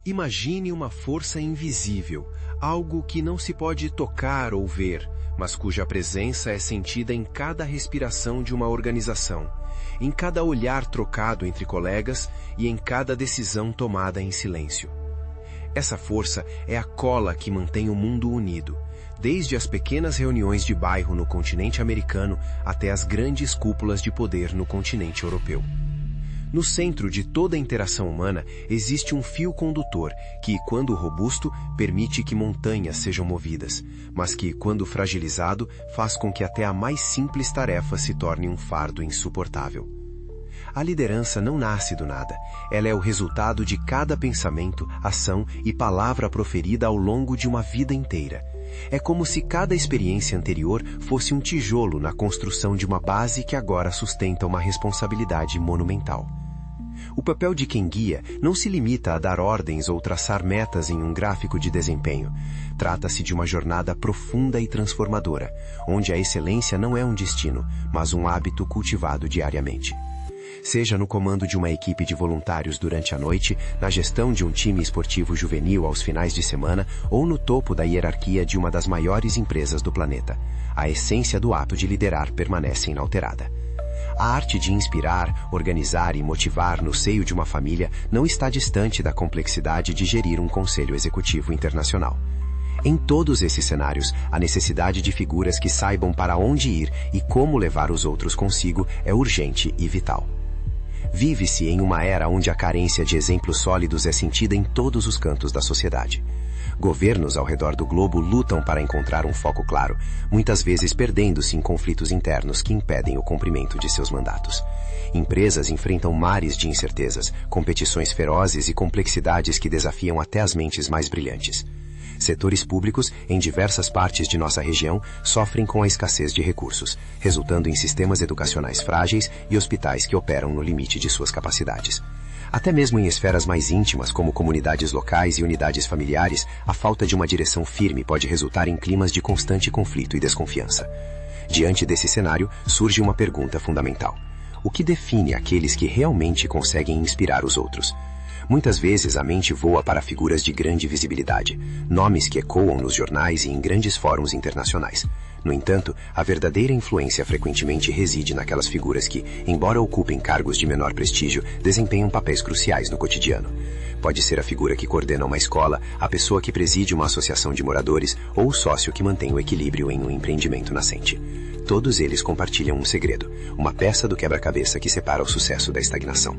Imagine uma força invisível, algo que não se pode tocar ou ver, mas cuja presença é sentida em cada respiração de uma organização, em cada olhar trocado entre colegas e em cada decisão tomada em silêncio. Essa força é a cola que mantém o mundo unido, desde as pequenas reuniões de bairro no continente americano até as grandes cúpulas de poder no continente europeu. No centro de toda a interação humana existe um fio condutor que, quando robusto, permite que montanhas sejam movidas, mas que, quando fragilizado, faz com que até a mais simples tarefa se torne um fardo insuportável. A liderança não nasce do nada. Ela é o resultado de cada pensamento, ação e palavra proferida ao longo de uma vida inteira. É como se cada experiência anterior fosse um tijolo na construção de uma base que agora sustenta uma responsabilidade monumental. O papel de quem guia não se limita a dar ordens ou traçar metas em um gráfico de desempenho. Trata-se de uma jornada profunda e transformadora, onde a excelência não é um destino, mas um hábito cultivado diariamente. Seja no comando de uma equipe de voluntários durante a noite, na gestão de um time esportivo juvenil aos finais de semana ou no topo da hierarquia de uma das maiores empresas do planeta, a essência do ato de liderar permanece inalterada. A arte de inspirar, organizar e motivar no seio de uma família não está distante da complexidade de gerir um conselho executivo internacional. Em todos esses cenários, a necessidade de figuras que saibam para onde ir e como levar os outros consigo é urgente e vital. Vive-se em uma era onde a carência de exemplos sólidos é sentida em todos os cantos da sociedade. Governos ao redor do globo lutam para encontrar um foco claro, muitas vezes perdendo-se em conflitos internos que impedem o cumprimento de seus mandatos. Empresas enfrentam mares de incertezas, competições ferozes e complexidades que desafiam até as mentes mais brilhantes. Setores públicos, em diversas partes de nossa região, sofrem com a escassez de recursos, resultando em sistemas educacionais frágeis e hospitais que operam no limite de suas capacidades. Até mesmo em esferas mais íntimas, como comunidades locais e unidades familiares, a falta de uma direção firme pode resultar em climas de constante conflito e desconfiança. Diante desse cenário, surge uma pergunta fundamental. O que define aqueles que realmente conseguem inspirar os outros? Muitas vezes a mente voa para figuras de grande visibilidade, nomes que ecoam nos jornais e em grandes fóruns internacionais. No entanto, a verdadeira influência frequentemente reside naquelas figuras que, embora ocupem cargos de menor prestígio, desempenham papéis cruciais no cotidiano. Pode ser a figura que coordena uma escola, a pessoa que preside uma associação de moradores ou o sócio que mantém o equilíbrio em um empreendimento nascente. Todos eles compartilham um segredo, uma peça do quebra-cabeça que separa o sucesso da estagnação.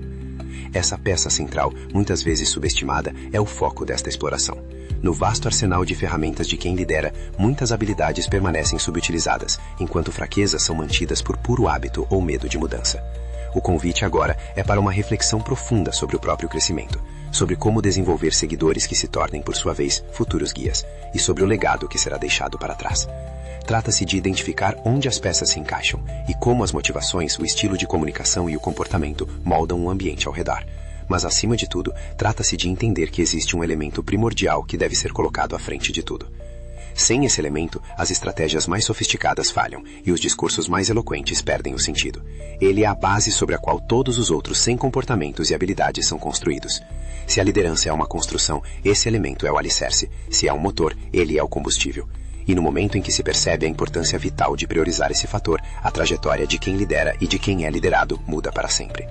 Essa peça central, muitas vezes subestimada, é o foco desta exploração. No vasto arsenal de ferramentas de quem lidera, muitas habilidades permanecem subutilizadas, enquanto fraquezas são mantidas por puro hábito ou medo de mudança. O convite agora é para uma reflexão profunda sobre o próprio crescimento, sobre como desenvolver seguidores que se tornem, por sua vez, futuros guias, e sobre o legado que será deixado para trás. Trata-se de identificar onde as peças se encaixam e como as motivações, o estilo de comunicação e o comportamento moldam o ambiente ao redor. Mas, acima de tudo, trata-se de entender que existe um elemento primordial que deve ser colocado à frente de tudo. Sem esse elemento, as estratégias mais sofisticadas falham e os discursos mais eloquentes perdem o sentido. Ele é a base sobre a qual todos os outros 100 comportamentos e habilidades são construídos. Se a liderança é uma construção, esse elemento é o alicerce. Se é um motor, ele é o combustível. E no momento em que se percebe a importância vital de priorizar esse fator, a trajetória de quem lidera e de quem é liderado muda para sempre.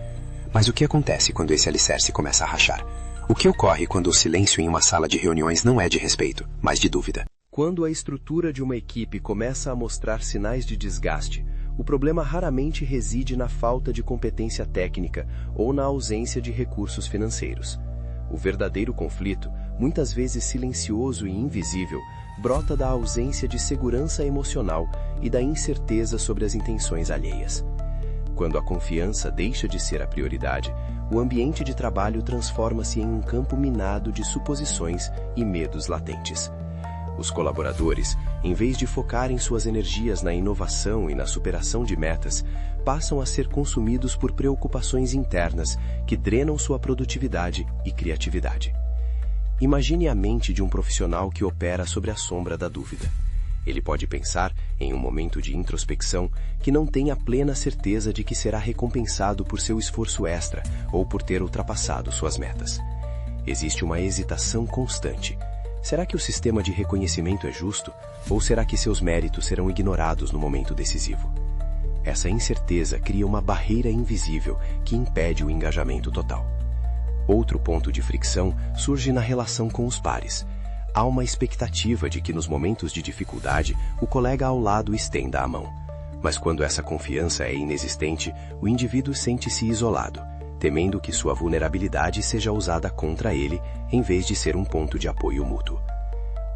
Mas o que acontece quando esse alicerce começa a rachar? O que ocorre quando o silêncio em uma sala de reuniões não é de respeito, mas de dúvida? Quando a estrutura de uma equipe começa a mostrar sinais de desgaste, o problema raramente reside na falta de competência técnica ou na ausência de recursos financeiros. O verdadeiro conflito, muitas vezes silencioso e invisível, brota da ausência de segurança emocional e da incerteza sobre as intenções alheias. Quando a confiança deixa de ser a prioridade, o ambiente de trabalho transforma-se em um campo minado de suposições e medos latentes. Os colaboradores, em vez de focarem suas energias na inovação e na superação de metas, passam a ser consumidos por preocupações internas que drenam sua produtividade e criatividade. Imagine a mente de um profissional que opera sobre a sombra da dúvida. Ele pode pensar, em um momento de introspecção, que não tem a plena certeza de que será recompensado por seu esforço extra ou por ter ultrapassado suas metas. Existe uma hesitação constante. Será que o sistema de reconhecimento é justo? Ou será que seus méritos serão ignorados no momento decisivo? Essa incerteza cria uma barreira invisível que impede o engajamento total. Outro ponto de fricção surge na relação com os pares. Há uma expectativa de que nos momentos de dificuldade o colega ao lado estenda a mão. Mas quando essa confiança é inexistente, o indivíduo sente-se isolado, temendo que sua vulnerabilidade seja usada contra ele, em vez de ser um ponto de apoio mútuo.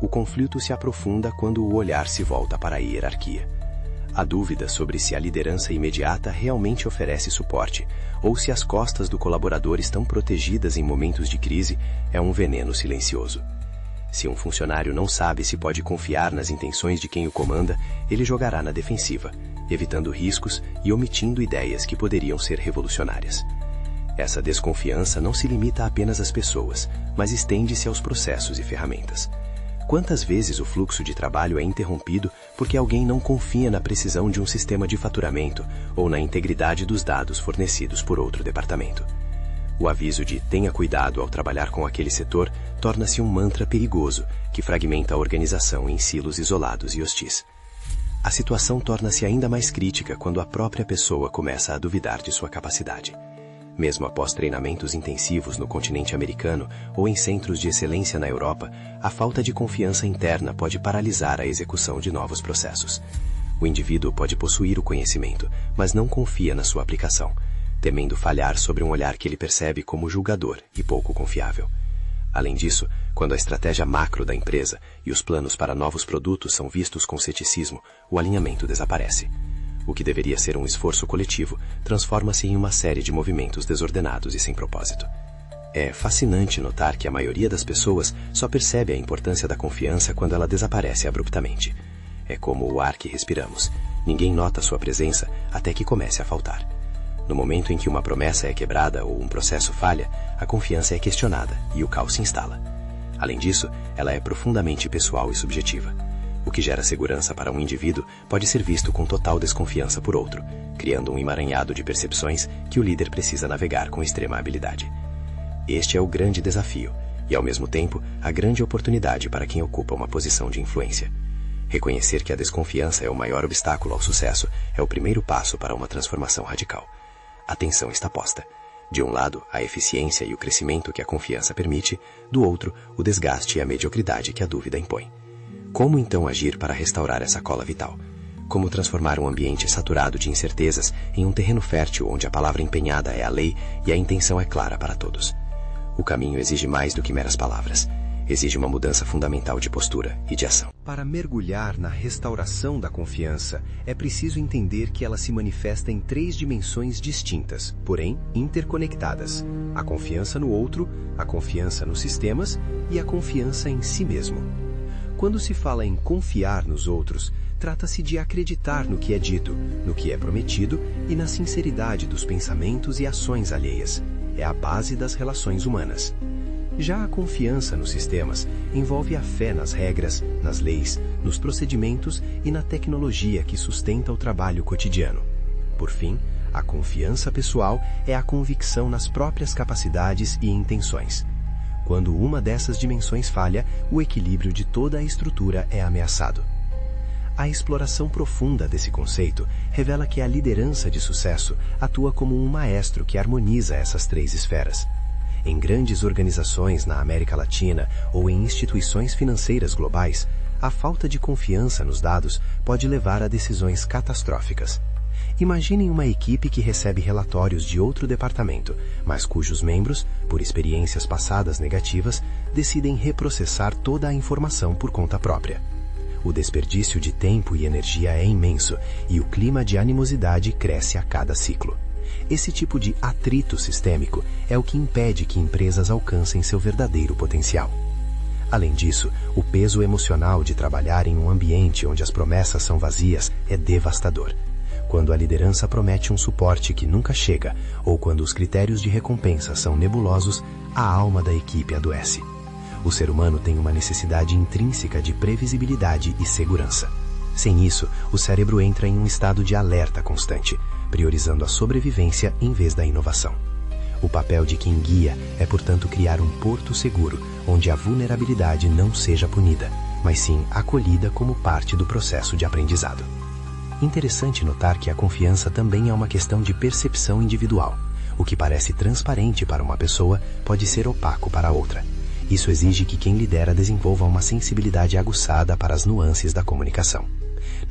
O conflito se aprofunda quando o olhar se volta para a hierarquia. A dúvida sobre se a liderança imediata realmente oferece suporte, ou se as costas do colaborador estão protegidas em momentos de crise, é um veneno silencioso. Se um funcionário não sabe se pode confiar nas intenções de quem o comanda, ele jogará na defensiva, evitando riscos e omitindo ideias que poderiam ser revolucionárias. Essa desconfiança não se limita apenas às pessoas, mas estende-se aos processos e ferramentas. Quantas vezes o fluxo de trabalho é interrompido porque alguém não confia na precisão de um sistema de faturamento ou na integridade dos dados fornecidos por outro departamento? O aviso de "tenha cuidado ao trabalhar com aquele setor" torna-se um mantra perigoso que fragmenta a organização em silos isolados e hostis. A situação torna-se ainda mais crítica quando a própria pessoa começa a duvidar de sua capacidade. Mesmo após treinamentos intensivos no continente americano ou em centros de excelência na Europa, a falta de confiança interna pode paralisar a execução de novos processos. O indivíduo pode possuir o conhecimento, mas não confia na sua aplicação, temendo falhar sobre um olhar que ele percebe como julgador e pouco confiável. Além disso, quando a estratégia macro da empresa e os planos para novos produtos são vistos com ceticismo, o alinhamento desaparece. O que deveria ser um esforço coletivo transforma-se em uma série de movimentos desordenados e sem propósito. É fascinante notar que a maioria das pessoas só percebe a importância da confiança quando ela desaparece abruptamente. É como o ar que respiramos. Ninguém nota sua presença até que comece a faltar. No momento em que uma promessa é quebrada ou um processo falha, a confiança é questionada e o caos se instala. Além disso, ela é profundamente pessoal e subjetiva. O que gera segurança para um indivíduo pode ser visto com total desconfiança por outro, criando um emaranhado de percepções que o líder precisa navegar com extrema habilidade. Este é o grande desafio e, ao mesmo tempo, a grande oportunidade para quem ocupa uma posição de influência. Reconhecer que a desconfiança é o maior obstáculo ao sucesso é o primeiro passo para uma transformação radical. A tensão está posta. De um lado, a eficiência e o crescimento que a confiança permite, do outro, o desgaste e a mediocridade que a dúvida impõe. Como então agir para restaurar essa cola vital? Como transformar um ambiente saturado de incertezas em um terreno fértil onde a palavra empenhada é a lei e a intenção é clara para todos? O caminho exige mais do que meras palavras. Exige uma mudança fundamental de postura e de ação. Para mergulhar na restauração da confiança, é preciso entender que ela se manifesta em 3 dimensões distintas, porém interconectadas: a confiança no outro, a confiança nos sistemas e a confiança em si mesmo. Quando se fala em confiar nos outros, trata-se de acreditar no que é dito, no que é prometido e na sinceridade dos pensamentos e ações alheias. É a base das relações humanas. Já a confiança nos sistemas envolve a fé nas regras, nas leis, nos procedimentos e na tecnologia que sustenta o trabalho cotidiano. Por fim, a confiança pessoal é a convicção nas próprias capacidades e intenções. Quando uma dessas dimensões falha, o equilíbrio de toda a estrutura é ameaçado. A exploração profunda desse conceito revela que a liderança de sucesso atua como um maestro que harmoniza essas 3 esferas. Em grandes organizações na América Latina ou em instituições financeiras globais, a falta de confiança nos dados pode levar a decisões catastróficas. Imaginem uma equipe que recebe relatórios de outro departamento, mas cujos membros, por experiências passadas negativas, decidem reprocessar toda a informação por conta própria. O desperdício de tempo e energia é imenso e o clima de animosidade cresce a cada ciclo. Esse tipo de atrito sistêmico é o que impede que empresas alcancem seu verdadeiro potencial. Além disso, o peso emocional de trabalhar em um ambiente onde as promessas são vazias é devastador. Quando a liderança promete um suporte que nunca chega, ou quando os critérios de recompensa são nebulosos, a alma da equipe adoece. O ser humano tem uma necessidade intrínseca de previsibilidade e segurança. Sem isso, o cérebro entra em um estado de alerta constante, priorizando a sobrevivência em vez da inovação. O papel de quem guia é, portanto, criar um porto seguro, onde a vulnerabilidade não seja punida, mas sim acolhida como parte do processo de aprendizado. Interessante notar que a confiança também é uma questão de percepção individual. O que parece transparente para uma pessoa pode ser opaco para outra. Isso exige que quem lidera desenvolva uma sensibilidade aguçada para as nuances da comunicação.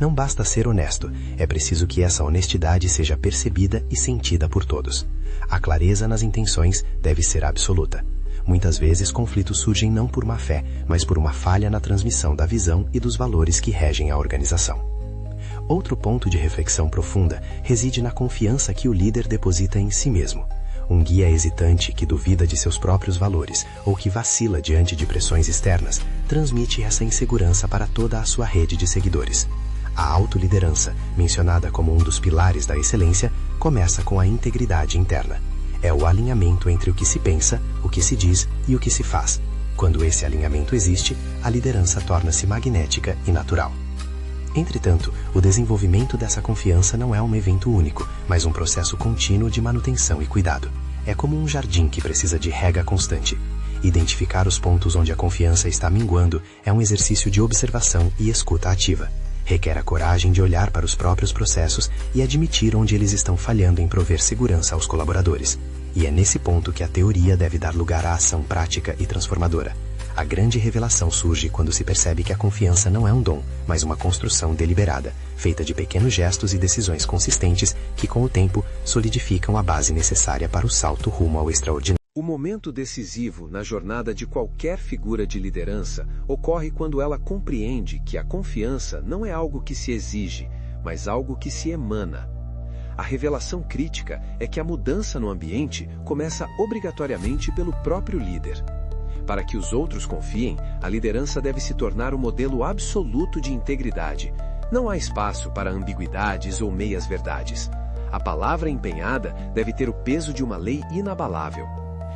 Não basta ser honesto, é preciso que essa honestidade seja percebida e sentida por todos. A clareza nas intenções deve ser absoluta. Muitas vezes conflitos surgem não por má fé, mas por uma falha na transmissão da visão e dos valores que regem a organização. Outro ponto de reflexão profunda reside na confiança que o líder deposita em si mesmo. Um guia hesitante que duvida de seus próprios valores ou que vacila diante de pressões externas transmite essa insegurança para toda a sua rede de seguidores. A autoliderança, mencionada como um dos pilares da excelência, começa com a integridade interna. É o alinhamento entre o que se pensa, o que se diz e o que se faz. Quando esse alinhamento existe, a liderança torna-se magnética e natural. Entretanto, o desenvolvimento dessa confiança não é um evento único, mas um processo contínuo de manutenção e cuidado. É como um jardim que precisa de rega constante. Identificar os pontos onde a confiança está minguando é um exercício de observação e escuta ativa. Requer a coragem de olhar para os próprios processos e admitir onde eles estão falhando em prover segurança aos colaboradores. E é nesse ponto que a teoria deve dar lugar à ação prática e transformadora. A grande revelação surge quando se percebe que a confiança não é um dom, mas uma construção deliberada, feita de pequenos gestos e decisões consistentes que, com o tempo, solidificam a base necessária para o salto rumo ao extraordinário. O momento decisivo na jornada de qualquer figura de liderança ocorre quando ela compreende que a confiança não é algo que se exige, mas algo que se emana. A revelação crítica é que a mudança no ambiente começa obrigatoriamente pelo próprio líder. Para que os outros confiem, a liderança deve se tornar o modelo absoluto de integridade. Não há espaço para ambiguidades ou meias-verdades. A palavra empenhada deve ter o peso de uma lei inabalável.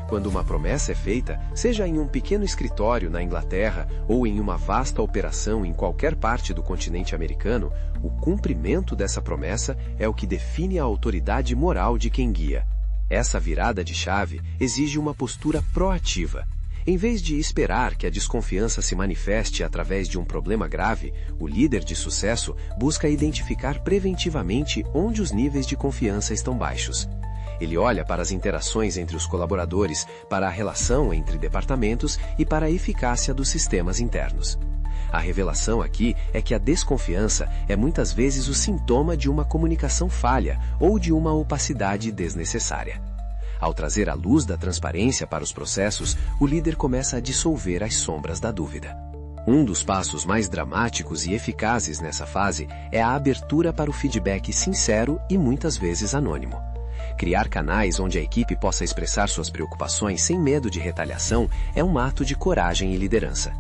Quando uma promessa é feita, seja em um pequeno escritório na Inglaterra ou em uma vasta operação em qualquer parte do continente americano, o cumprimento dessa promessa é o que define a autoridade moral de quem guia. Essa virada de chave exige uma postura proativa. Em vez de esperar que a desconfiança se manifeste através de um problema grave, o líder de sucesso busca identificar preventivamente onde os níveis de confiança estão baixos. Ele olha para as interações entre os colaboradores, para a relação entre departamentos e para a eficácia dos sistemas internos. A revelação aqui é que a desconfiança é muitas vezes o sintoma de uma comunicação falha ou de uma opacidade desnecessária. Ao trazer a luz da transparência para os processos, o líder começa a dissolver as sombras da dúvida. Um dos passos mais dramáticos e eficazes nessa fase é a abertura para o feedback sincero e muitas vezes anônimo. Criar canais onde a equipe possa expressar suas preocupações sem medo de retaliação é um ato de coragem e liderança.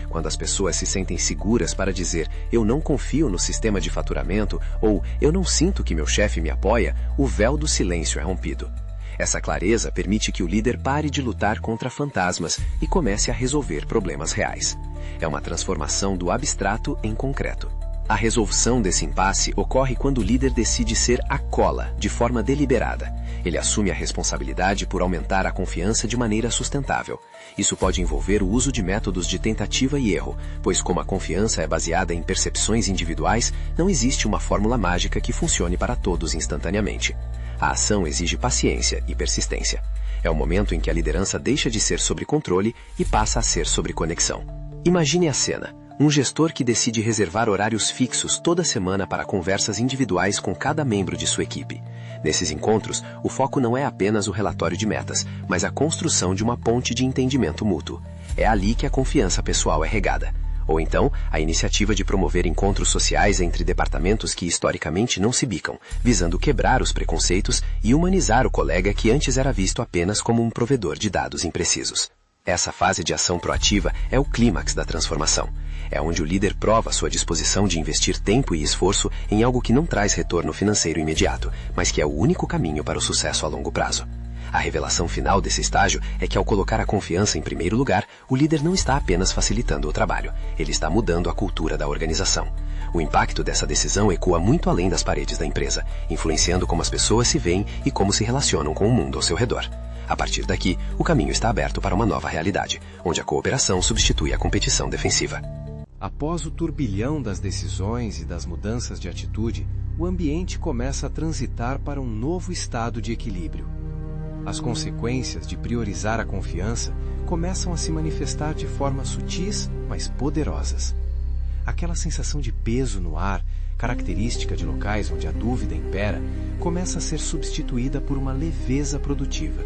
Quando as pessoas se sentem seguras para dizer "eu não confio no sistema de faturamento" ou "eu não sinto que meu chefe me apoia", o véu do silêncio é rompido. Essa clareza permite que o líder pare de lutar contra fantasmas e comece a resolver problemas reais. É uma transformação do abstrato em concreto. A resolução desse impasse ocorre quando o líder decide ser a cola, de forma deliberada. Ele assume a responsabilidade por aumentar a confiança de maneira sustentável. Isso pode envolver o uso de métodos de tentativa e erro, pois como a confiança é baseada em percepções individuais, não existe uma fórmula mágica que funcione para todos instantaneamente. A ação exige paciência e persistência. É o momento em que a liderança deixa de ser sobre controle e passa a ser sobre conexão. Imagine a cena. Um gestor que decide reservar horários fixos toda semana para conversas individuais com cada membro de sua equipe. Nesses encontros, o foco não é apenas o relatório de metas, mas a construção de uma ponte de entendimento mútuo. É ali que a confiança pessoal é regada. Ou então, a iniciativa de promover encontros sociais entre departamentos que historicamente não se bicam, visando quebrar os preconceitos e humanizar o colega que antes era visto apenas como um provedor de dados imprecisos. Essa fase de ação proativa é o clímax da transformação. É onde o líder prova sua disposição de investir tempo e esforço em algo que não traz retorno financeiro imediato, mas que é o único caminho para o sucesso a longo prazo. A revelação final desse estágio é que ao colocar a confiança em primeiro lugar, o líder não está apenas facilitando o trabalho, ele está mudando a cultura da organização. O impacto dessa decisão ecoa muito além das paredes da empresa, influenciando como as pessoas se veem e como se relacionam com o mundo ao seu redor. A partir daqui, o caminho está aberto para uma nova realidade, onde a cooperação substitui a competição defensiva. Após o turbilhão das decisões e das mudanças de atitude, o ambiente começa a transitar para um novo estado de equilíbrio. As consequências de priorizar a confiança começam a se manifestar de formas sutis, mas poderosas. Aquela sensação de peso no ar, característica de locais onde a dúvida impera, começa a ser substituída por uma leveza produtiva.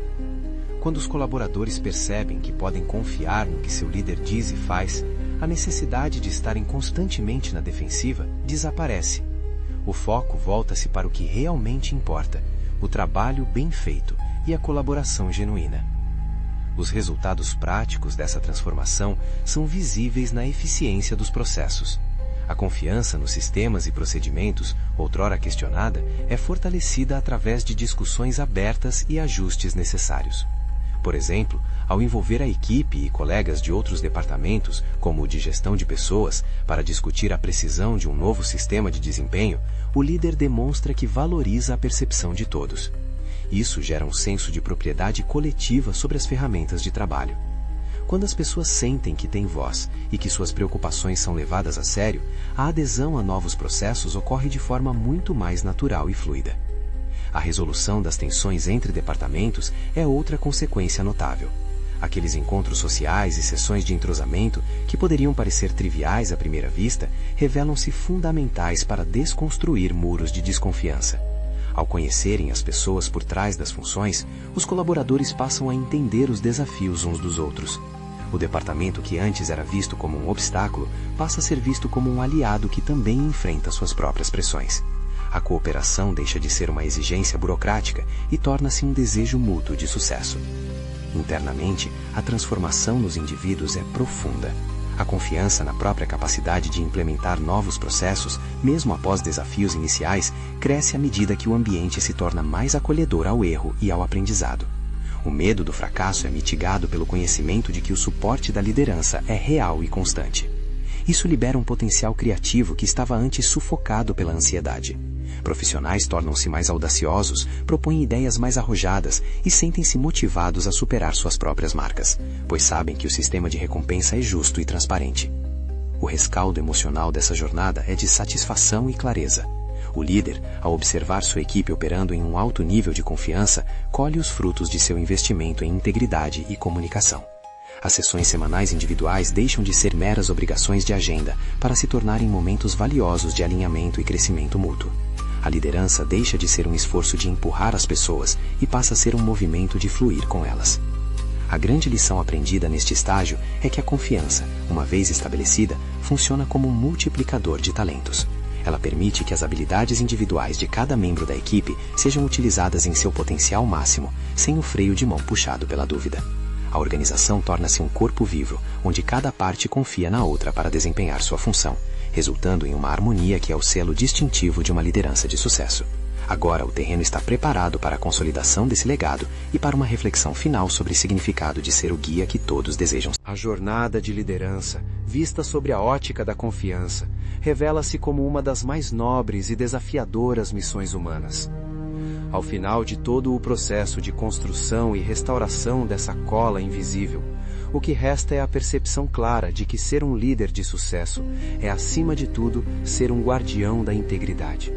Quando os colaboradores percebem que podem confiar no que seu líder diz e faz, a necessidade de estarem constantemente na defensiva desaparece. O foco volta-se para o que realmente importa, o trabalho bem feito e a colaboração genuína. Os resultados práticos dessa transformação são visíveis na eficiência dos processos. A confiança nos sistemas e procedimentos, outrora questionada, é fortalecida através de discussões abertas e ajustes necessários. Por exemplo, ao envolver a equipe e colegas de outros departamentos, como o de gestão de pessoas, para discutir a precisão de um novo sistema de desempenho, o líder demonstra que valoriza a percepção de todos. Isso gera um senso de propriedade coletiva sobre as ferramentas de trabalho. Quando as pessoas sentem que têm voz e que suas preocupações são levadas a sério, a adesão a novos processos ocorre de forma muito mais natural e fluida. A resolução das tensões entre departamentos é outra consequência notável. Aqueles encontros sociais e sessões de entrosamento, que poderiam parecer triviais à primeira vista, revelam-se fundamentais para desconstruir muros de desconfiança. Ao conhecerem as pessoas por trás das funções, os colaboradores passam a entender os desafios uns dos outros. O departamento que antes era visto como um obstáculo passa a ser visto como um aliado que também enfrenta suas próprias pressões. A cooperação deixa de ser uma exigência burocrática e torna-se um desejo mútuo de sucesso. Internamente, a transformação nos indivíduos é profunda. A confiança na própria capacidade de implementar novos processos, mesmo após desafios iniciais, cresce à medida que o ambiente se torna mais acolhedor ao erro e ao aprendizado. O medo do fracasso é mitigado pelo conhecimento de que o suporte da liderança é real e constante. Isso libera um potencial criativo que estava antes sufocado pela ansiedade. Profissionais tornam-se mais audaciosos, propõem ideias mais arrojadas e sentem-se motivados a superar suas próprias marcas, pois sabem que o sistema de recompensa é justo e transparente. O rescaldo emocional dessa jornada é de satisfação e clareza. O líder, ao observar sua equipe operando em um alto nível de confiança, colhe os frutos de seu investimento em integridade e comunicação. As sessões semanais individuais deixam de ser meras obrigações de agenda para se tornarem momentos valiosos de alinhamento e crescimento mútuo. A liderança deixa de ser um esforço de empurrar as pessoas e passa a ser um movimento de fluir com elas. A grande lição aprendida neste estágio é que a confiança, uma vez estabelecida, funciona como um multiplicador de talentos. Ela permite que as habilidades individuais de cada membro da equipe sejam utilizadas em seu potencial máximo, sem o freio de mão puxado pela dúvida. A organização torna-se um corpo vivo, onde cada parte confia na outra para desempenhar sua função, resultando em uma harmonia que é o selo distintivo de uma liderança de sucesso. Agora o terreno está preparado para a consolidação desse legado e para uma reflexão final sobre o significado de ser o guia que todos desejam. A jornada de liderança, vista sobre a ótica da confiança, revela-se como uma das mais nobres e desafiadoras missões humanas. Ao final de todo o processo de construção e restauração dessa cola invisível, o que resta é a percepção clara de que ser um líder de sucesso é, acima de tudo, ser um guardião da integridade.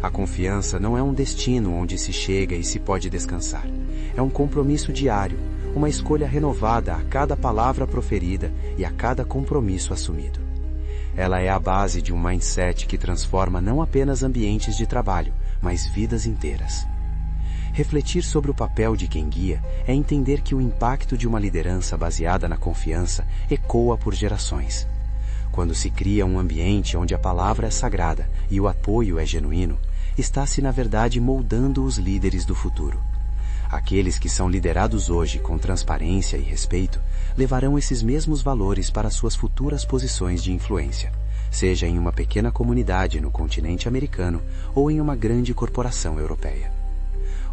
A confiança não é um destino onde se chega e se pode descansar. É um compromisso diário, uma escolha renovada a cada palavra proferida e a cada compromisso assumido. Ela é a base de um mindset que transforma não apenas ambientes de trabalho, mas vidas inteiras. Refletir sobre o papel de quem guia é entender que o impacto de uma liderança baseada na confiança ecoa por gerações. Quando se cria um ambiente onde a palavra é sagrada e o apoio é genuíno, está-se na verdade moldando os líderes do futuro. Aqueles que são liderados hoje com transparência e respeito levarão esses mesmos valores para suas futuras posições de influência, seja em uma pequena comunidade no continente americano ou em uma grande corporação europeia.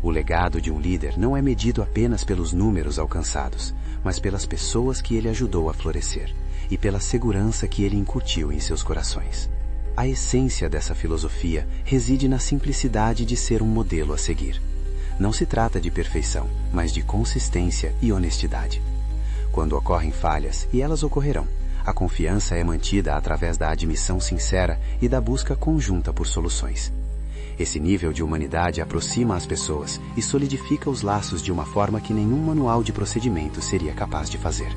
O legado de um líder não é medido apenas pelos números alcançados, mas pelas pessoas que ele ajudou a florescer e pela segurança que ele incutiu em seus corações. A essência dessa filosofia reside na simplicidade de ser um modelo a seguir. Não se trata de perfeição, mas de consistência e honestidade. Quando ocorrem falhas, e elas ocorrerão, a confiança é mantida através da admissão sincera e da busca conjunta por soluções. Esse nível de humanidade aproxima as pessoas e solidifica os laços de uma forma que nenhum manual de procedimento seria capaz de fazer.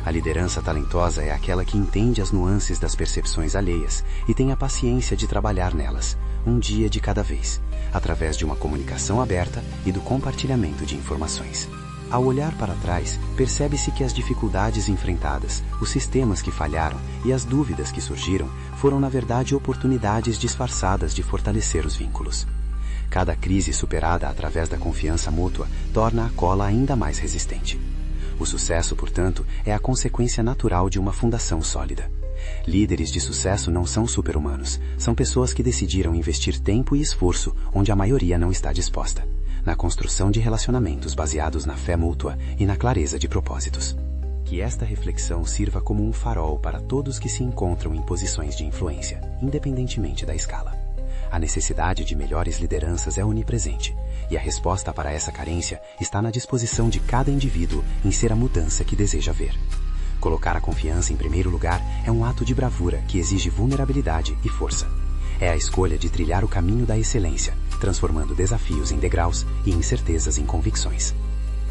A liderança talentosa é aquela que entende as nuances das percepções alheias e tem a paciência de trabalhar nelas, um dia de cada vez, através de uma comunicação aberta e do compartilhamento de informações. Ao olhar para trás, percebe-se que as dificuldades enfrentadas, os sistemas que falharam e as dúvidas que surgiram foram na verdade oportunidades disfarçadas de fortalecer os vínculos. Cada crise superada através da confiança mútua torna a cola ainda mais resistente. O sucesso, portanto, é a consequência natural de uma fundação sólida. Líderes de sucesso não são super-humanos, são pessoas que decidiram investir tempo e esforço onde a maioria não está disposta, na construção de relacionamentos baseados na fé mútua e na clareza de propósitos. Que esta reflexão sirva como um farol para todos que se encontram em posições de influência, independentemente da escala. A necessidade de melhores lideranças é onipresente, e a resposta para essa carência está na disposição de cada indivíduo em ser a mudança que deseja ver. Colocar a confiança em primeiro lugar é um ato de bravura que exige vulnerabilidade e força. É a escolha de trilhar o caminho da excelência, transformando desafios em degraus e incertezas em convicções.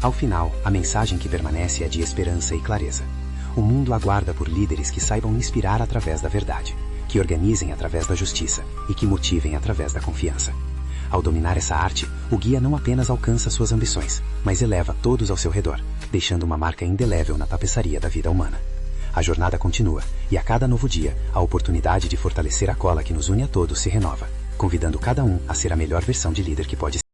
Ao final, a mensagem que permanece é de esperança e clareza. O mundo aguarda por líderes que saibam inspirar através da verdade, que organizem através da justiça e que motivem através da confiança. Ao dominar essa arte, o guia não apenas alcança suas ambições, mas eleva todos ao seu redor, deixando uma marca indelével na tapeçaria da vida humana. A jornada continua, e a cada novo dia, a oportunidade de fortalecer a cola que nos une a todos se renova, convidando cada um a ser a melhor versão de líder que pode ser.